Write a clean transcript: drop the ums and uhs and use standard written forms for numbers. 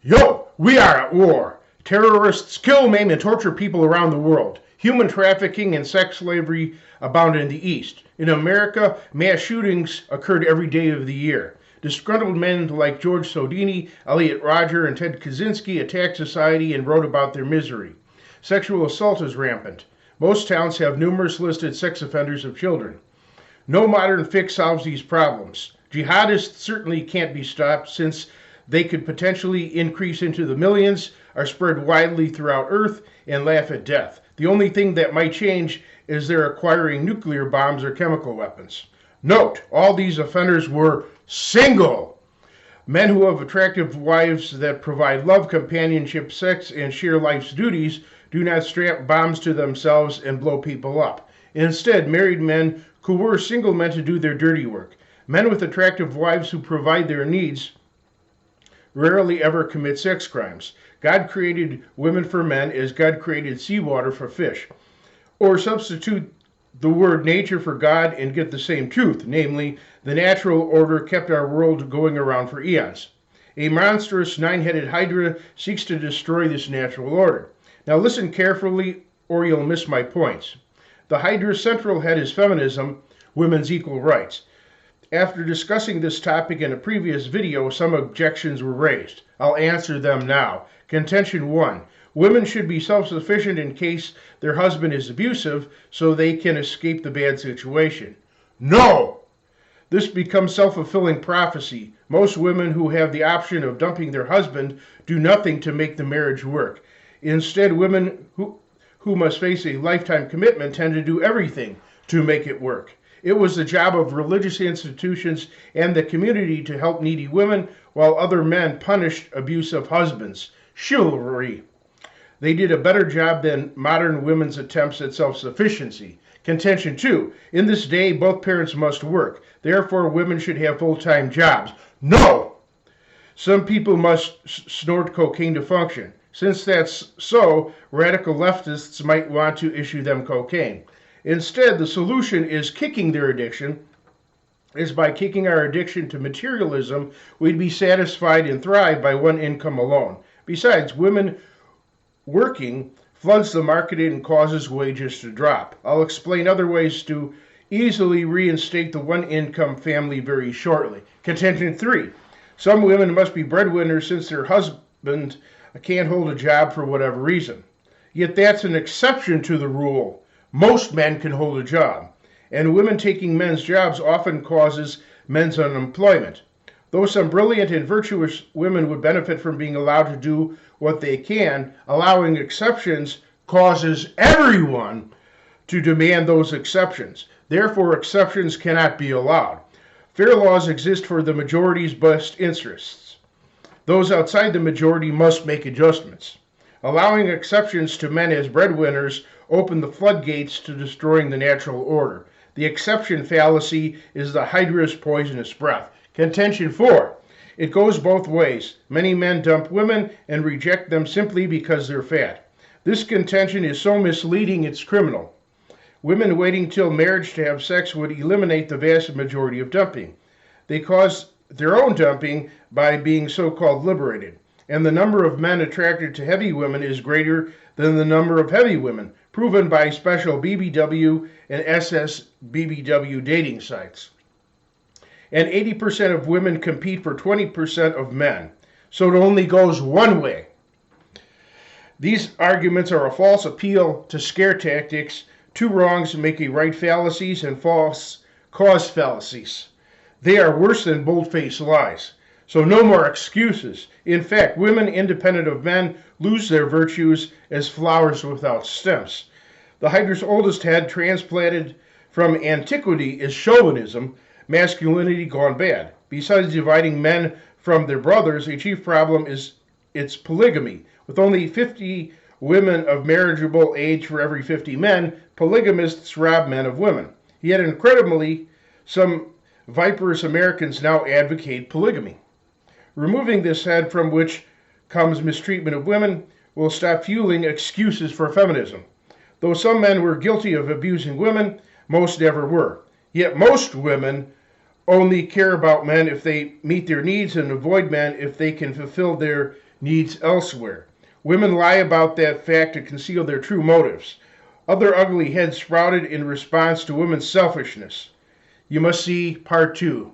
Yo, we are at war. Terrorists kill, maim, and torture people around the world. Human trafficking and sex slavery abound in the East. In America, mass shootings occurred every day of the year. Disgruntled men like George Sodini, Elliot Rodger, and Ted Kaczynski attacked society and wrote about their misery. Sexual assault is rampant. Most towns have numerous listed sex offenders of children. No modern fix solves these problems. Jihadists certainly can't be stopped since they could potentially increase into the millions, are spread widely throughout Earth, and laugh at death. The only thing that might change is their acquiring nuclear bombs or chemical weapons. Note, all these offenders were single. Men who have attractive wives that provide love, companionship, sex, and share life's duties do not strap bombs to themselves and blow people up. Instead, married men coerce single men to do their dirty work. Men with attractive wives who provide their needs rarely ever commit sex crimes. God created women for men as God created seawater for fish. Or substitute the word nature for God and get the same truth, namely, the natural order kept our world going around for eons. A monstrous nine-headed Hydra seeks to destroy this natural order. Now listen carefully or you'll miss my points. The Hydra's central head is feminism, women's equal rights. After discussing this topic in a previous video, some objections were raised. I'll answer them now. Contention 1. Women should be self-sufficient in case their husband is abusive so they can escape the bad situation. No! This becomes self-fulfilling prophecy. Most women who have the option of dumping their husband do nothing to make the marriage work. Instead, women who must face a lifetime commitment tend to do everything to make it work. It was the job of religious institutions and the community to help needy women, while other men punished abusive husbands. Chivalry. They did a better job than modern women's attempts at self-sufficiency. Contention 2. In this day, both parents must work. Therefore, women should have full-time jobs. No! Some people must snort cocaine to function. Since that's so, radical leftists might want to issue them cocaine. Instead, the solution is kicking their addiction. By kicking our addiction to materialism, we'd be satisfied and thrive by one income alone. Besides, women working floods the market and causes wages to drop. I'll explain other ways to easily reinstate the one-income family very shortly. Contention 3. Some women must be breadwinners since their husband can't hold a job for whatever reason. Yet that's an exception to the rule. Most men can hold a job, and women taking men's jobs often causes men's unemployment. Though some brilliant and virtuous women would benefit from being allowed to do what they can, allowing exceptions causes everyone to demand those exceptions. Therefore, exceptions cannot be allowed. Fair laws exist for the majority's best interests. Those outside the majority must make adjustments. Allowing exceptions to men as breadwinners open the floodgates to destroying the natural order. The exception fallacy is the Hydra's poisonous breath. Contention 4. It goes both ways. Many men dump women and reject them simply because they're fat. This contention is so misleading it's criminal. Women waiting till marriage to have sex would eliminate the vast majority of dumping. They cause their own dumping by being so-called liberated. And the number of men attracted to heavy women is greater than the number of heavy women, proven by special BBW and SS-BBW dating sites. And 80% of women compete for 20% of men. So it only goes one way. These arguments are a false appeal to scare tactics. Two wrongs make a right fallacies and false cause fallacies. They are worse than bold-faced lies. So no more excuses. In fact, women independent of men lose their virtues as flowers without stems. The Hydra's oldest head transplanted from antiquity is chauvinism, masculinity gone bad. Besides dividing men from their brothers, a chief problem is its polygamy. With only 50 women of marriageable age for every 50 men, polygamists rob men of women. Yet incredibly, some viperous Americans now advocate polygamy. Removing this head from which comes mistreatment of women will stop fueling excuses for feminism. Though some men were guilty of abusing women, most never were. Yet most women only care about men if they meet their needs and avoid men if they can fulfill their needs elsewhere. Women lie about that fact to conceal their true motives. Other ugly heads sprouted in response to women's selfishness. You must see part 2.